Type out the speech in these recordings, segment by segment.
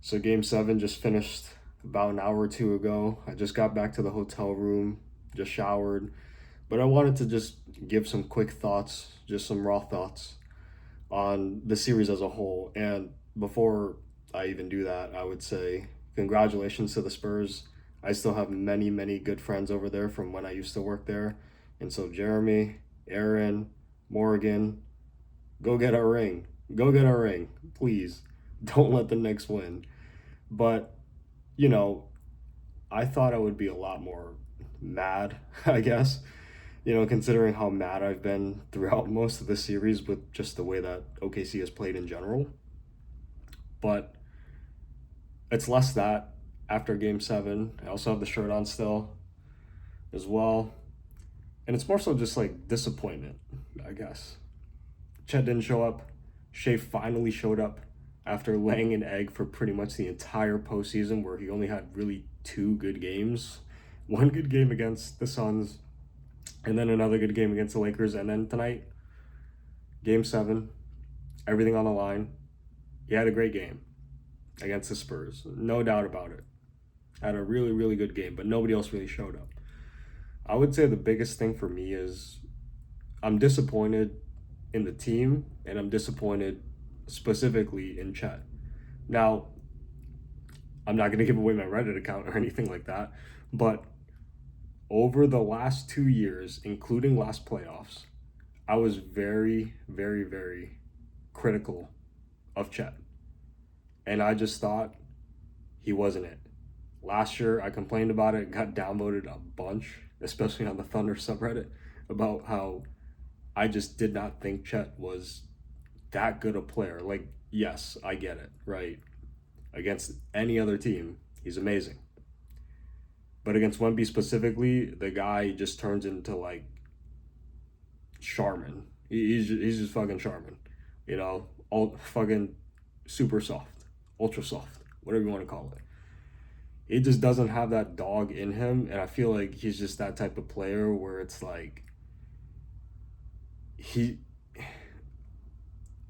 So game seven just finished about an hour or two ago. I just got back to the hotel room, just showered, but I wanted to just give some quick thoughts, just some raw thoughts on the series as a whole. And before I even do that, I would say congratulations to the Spurs. I still have many, many good friends over there from when I used to work there. And so Jeremy, Aaron, Morgan, go get a ring. Go get a ring, please. Don't let the Knicks win. But, you know, I thought I would be a lot more mad, I guess, considering how mad I've been throughout most of the series with just the way that OKC has played in general. But it's less that after game seven. I also have the shirt on still as well. And it's more so just like disappointment, I guess. Chet didn't show up. Shea finally showed up after laying an egg for pretty much the entire postseason, where he only had really two good games. One good game against the Suns, and then another good game against the Lakers. And then tonight, game seven, everything on the line. He had a great game against the Spurs, no doubt about it. Had a really, really good game, but nobody else really showed up. I would say the biggest thing for me is I'm disappointed in the team, and I'm disappointed specifically in Chet. Now, I'm not going to give away my Reddit account or anything like that, but over the last 2 years, including last playoffs, I was very, very, very critical of Chet. And I just thought he wasn't it. Last year, I complained about it, got downvoted a bunch, especially on the Thunder subreddit, about how I just did not think Chet was that good a player. Like, yes, I get it, right? Against any other team, he's amazing. But against Wemby specifically, the guy just turns into like Charmin. He's just fucking Charmin, all fucking super soft, ultra soft, whatever you want to call it. He just doesn't have that dog in him, and I feel like he's just that type of player where it's like he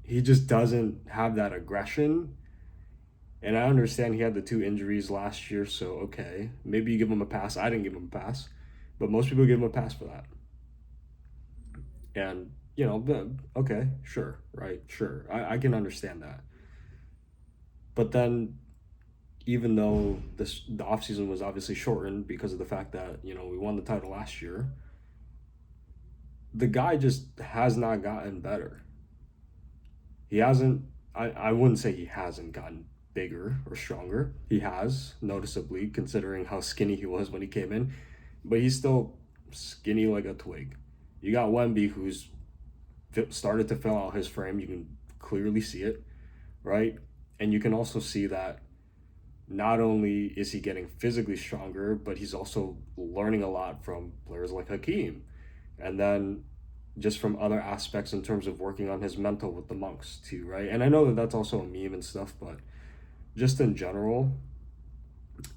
he just doesn't have that aggression. And I understand he had the two injuries last year, so okay, maybe you give him a pass. I didn't give him a pass, but most people give him a pass for that. And okay, sure, right, sure, I can understand that. But then, even though the offseason was obviously shortened because of the fact that we won the title last year, the guy just has not gotten better. He hasn't. I wouldn't say he hasn't gotten bigger or stronger. He has, noticeably, considering how skinny he was when he came in, but he's still skinny like a twig. You got Wemby, who's started to fill out his frame. You can clearly see it, right? And you can also see that not only is he getting physically stronger, but he's also learning a lot from players like Hakeem. And then just from other aspects in terms of working on his mental with the monks too, right? And I know that that's also a meme and stuff, but just in general,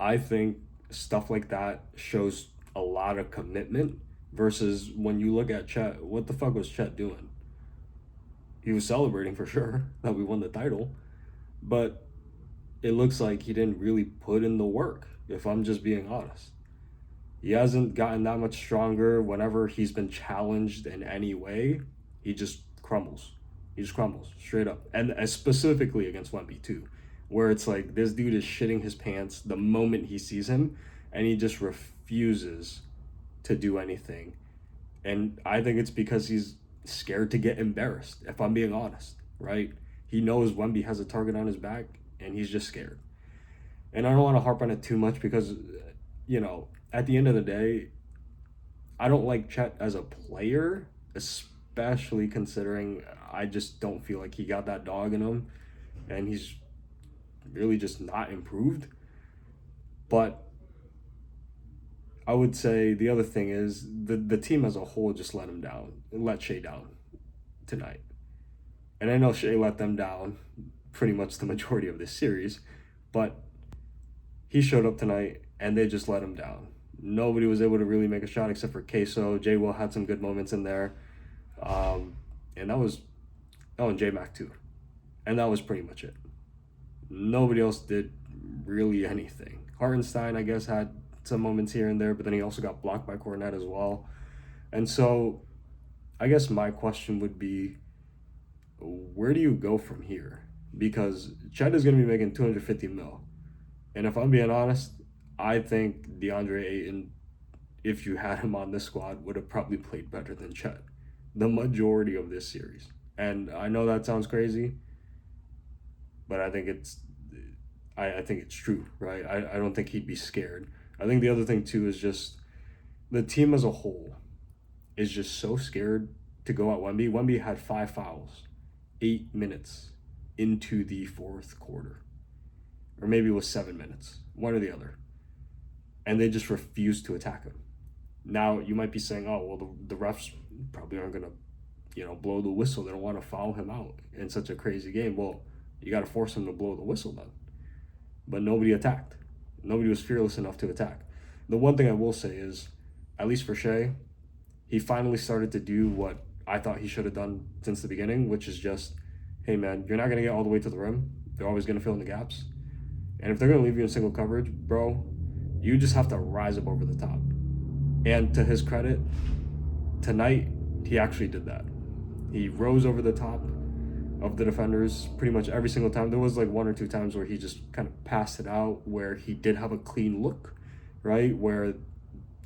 I think stuff like that shows a lot of commitment versus when you look at Chet, what the fuck was Chet doing? He was celebrating for sure that we won the title, but it looks like he didn't really put in the work, if I'm just being honest. He hasn't gotten that much stronger. Whenever he's been challenged in any way, he just crumbles. He just crumbles straight up. And specifically against Wemby, too, where it's like this dude is shitting his pants the moment he sees him, and he just refuses to do anything. And I think it's because he's scared to get embarrassed, if I'm being honest, right? He knows Wemby has a target on his back, and he's just scared. And I don't want to harp on it too much because, at the end of the day, I don't like Chet as a player, especially considering I just don't feel like he got that dog in him, and he's really just not improved. But I would say the other thing is the team as a whole just let Shea down tonight. And I know Shea let them down pretty much the majority of this series, but he showed up tonight and they just let him down. Nobody was able to really make a shot except for Queso. J. Will had some good moments in there, and and J Mac too, and that was pretty much it. Nobody else did really anything. Hartenstein, I guess, had some moments here and there, but then he also got blocked by Cornet as well. And so I guess my question would be, where do you go from here? Because Chet is going to be making 250 mil. And if I'm being honest, I think DeAndre Ayton, if you had him on this squad, would have probably played better than Chet the majority of this series. And I know that sounds crazy, but I think it's true, right? I don't think he'd be scared. I think the other thing too is just the team as a whole is just so scared to go at Wemby. Wemby had 5 fouls, 8 minutes into the fourth quarter, or maybe it was 7 minutes, one or the other, and they just refused to attack him. Now you might be saying, "Oh, well, the refs probably aren't gonna, blow the whistle. They don't want to foul him out in such a crazy game." Well, you got to force him to blow the whistle then. But nobody attacked. Nobody was fearless enough to attack. The one thing I will say is, at least for Shea, he finally started to do what I thought he should have done since the beginning, which is just, hey man, you're not gonna get all the way to the rim. They're always gonna fill in the gaps. And if they're gonna leave you in single coverage, bro, you just have to rise up over the top. And to his credit, tonight he actually did that. He rose over the top of the defenders pretty much every single time. There was like one or two times where he just kind of passed it out, where he did have a clean look, right? Where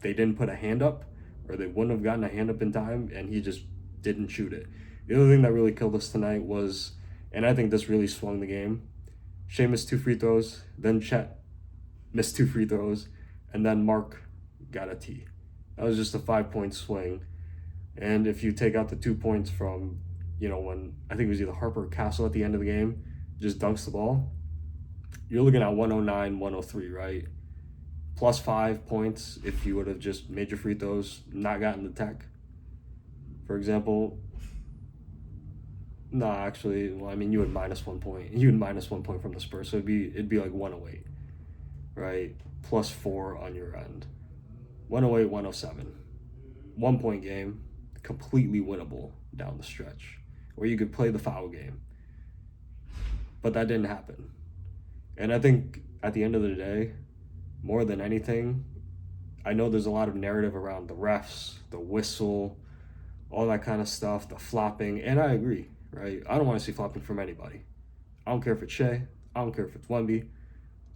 they didn't put a hand up, or they wouldn't have gotten a hand up in time, and he just didn't shoot it. The other thing that really killed us tonight was, and I think this really swung the game, Shea missed 2 free throws, then Chet missed 2 free throws, and then Mark got a T. That was just a 5-point swing. And if you take out the 2 points from, when I think it was either Harper or Castle at the end of the game, just dunks the ball, you're looking at 109, 103, right? Plus 5 points if you would have just made your free throws, not gotten the tech. For example, no, actually, well, I mean, you would minus 1 point. You would minus 1 point from the Spurs, so it'd be like 108, right? Plus 4 on your end. 108, 107. 1 point game, completely winnable down the stretch, or you could play the foul game. But that didn't happen. And I think at the end of the day, more than anything, I know there's a lot of narrative around the refs, the whistle, all that kind of stuff, the flopping, and I agree, right? I don't want to see flopping from anybody. I don't care if it's Shea. I don't care if it's Wemby.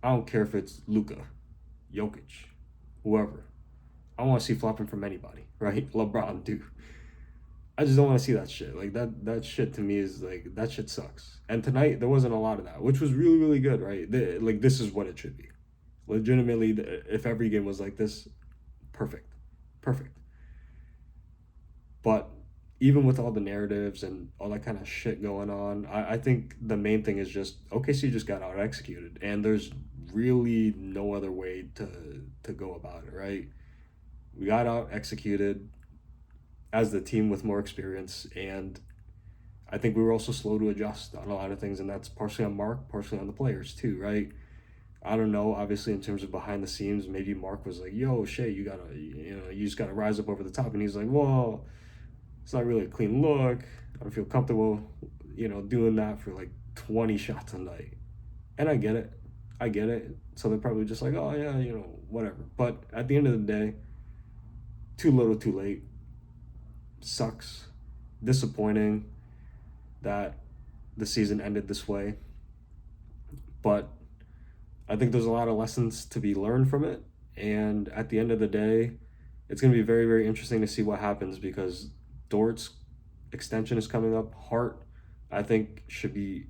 I don't care if it's Luka, Jokic, whoever. I don't want to see flopping from anybody, right? LeBron, too. I just don't want to see that shit. Like, that shit to me is, like, that shit sucks. And tonight, there wasn't a lot of that, which was really, really good, right? This is what it should be. Legitimately, if every game was like this, perfect. Perfect. But even with all the narratives and all that kind of shit going on, I think the main thing is just OKC just got out executed, and there's really no other way to go about it, right? We got out executed as the team with more experience, and I think we were also slow to adjust on a lot of things, and that's partially on Mark, partially on the players too, right? I don't know, obviously in terms of behind the scenes, maybe Mark was like, yo, Shea, you just gotta rise up over the top, and he's like, well, it's not really a clean look. I don't feel comfortable, doing that for like 20 shots a night. And I get it. So they're probably just like, oh yeah, whatever. But at the end of the day, too little, too late. Sucks. Disappointing that the season ended this way. But I think there's a lot of lessons to be learned from it. And at the end of the day, it's going to be very, very interesting to see what happens, because Dort's extension is coming up. Hart, I think, should be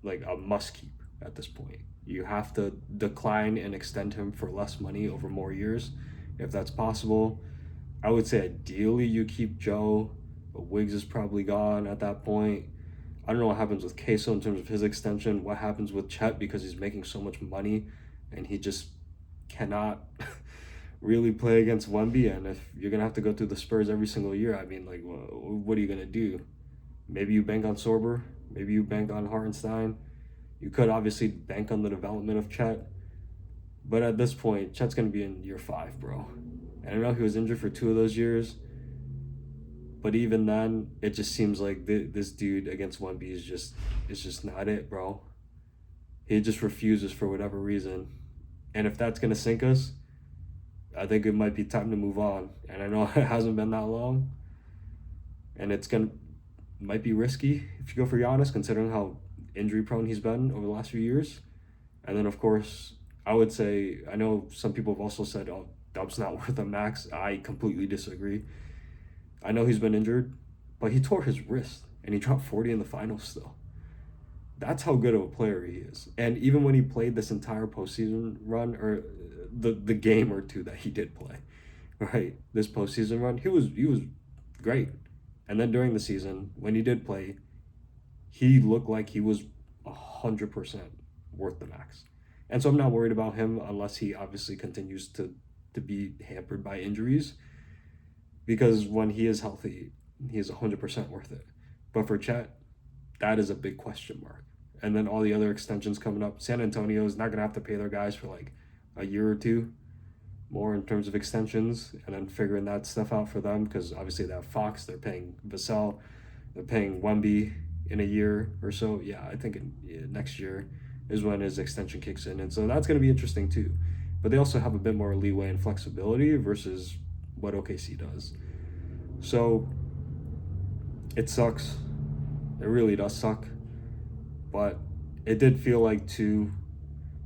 like a must keep at this point. You have to decline and extend him for less money over more years, if that's possible. I would say ideally you keep Joe, but Wiggs is probably gone at that point. I don't know what happens with Queso in terms of his extension. What happens with Chet, because he's making so much money and he just cannot really play against Wemby. And if you're going to have to go through the Spurs every single year, I mean, like, what are you going to do? Maybe you bank on Sorber. Maybe you bank on Hartenstein. You could obviously bank on the development of Chet. But at this point, Chet's going to be in year 5, bro. And I know he was injured for 2 of those years. But even then, it just seems like this dude against Wemby is just not it, bro. He just refuses for whatever reason. And if that's going to sink us, I think it might be time to move on. And I know it hasn't been that long, and it's going to might be risky if you go for Giannis, considering how injury prone he's been over the last few years. And then, of course, I would say, I know some people have also said, oh, Dub's not worth a max. I completely disagree. I know he's been injured, but he tore his wrist and he dropped 40 in the finals still. That's how good of a player he is. And even when he played this entire postseason run, or the game or two that he did play, right, this postseason run, he was great. And then during the season, when he did play, he looked like he was 100% worth the max. And so I'm not worried about him unless he obviously continues to be hampered by injuries, because when he is healthy, he is 100% worth it. But for Chet, that is a big question mark. And then all the other extensions coming up. San Antonio is not going to have to pay their guys for like a year or two more in terms of extensions, and then figuring that stuff out for them, because obviously they have Fox, they're paying Vassell, they're paying Wemby in a year or so. Yeah, I think next year is when his extension kicks in. And so that's going to be interesting too. But they also have a bit more leeway and flexibility versus what OKC does. So it sucks. It really does suck. But it did feel like, too,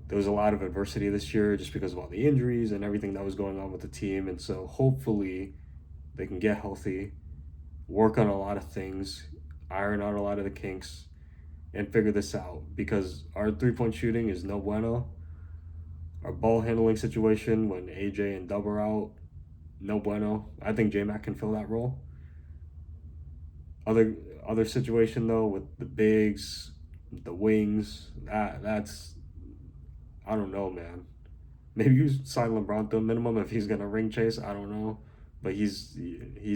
there was a lot of adversity this year just because of all the injuries and everything that was going on with the team. And so hopefully they can get healthy, work on a lot of things, iron out a lot of the kinks, and figure this out, because our 3-point shooting is no bueno. Our ball handling situation when AJ and Dub are out, no bueno. I think J-Mac can fill that role. Other situation though, with the bigs, the wings, that's, I don't know, man. Maybe you sign LeBron to a minimum if he's gonna ring chase. I don't know, but he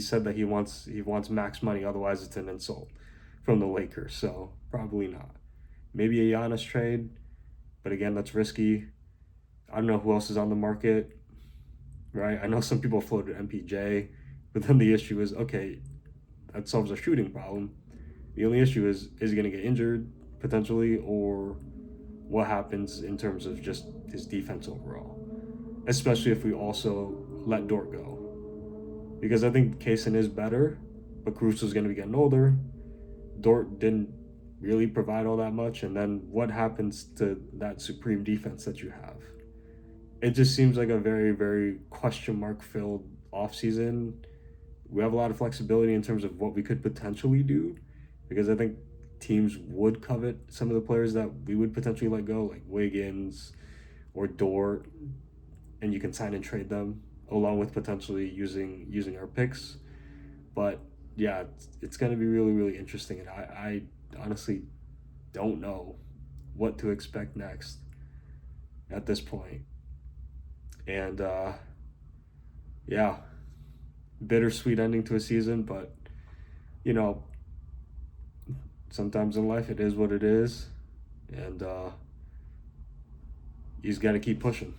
said that he wants max money. Otherwise, it's an insult from the Lakers. So probably not. Maybe a Giannis trade, but again, that's risky. I don't know who else is on the market, right? I know some people floated MPJ, but then the issue is, okay, that solves our shooting problem. The only issue is he going to get injured potentially, or what happens in terms of just his defense overall, especially if we also let Dort go. Because I think Kaysen is better, but Caruso's going to be getting older. Dort didn't really provide all that much, and then what happens to that supreme defense that you have? It just seems like a very, very question mark filled offseason. We have a lot of flexibility in terms of what we could potentially do, because I think teams would covet some of the players that we would potentially let go, like Wiggins or Dort, and you can sign and trade them along with potentially using our picks. But yeah, it's going to be really, really interesting, and I honestly don't know what to expect next at this point. And yeah, bittersweet ending to a season, but you know, sometimes in life it is what it is, and you just got to keep pushing.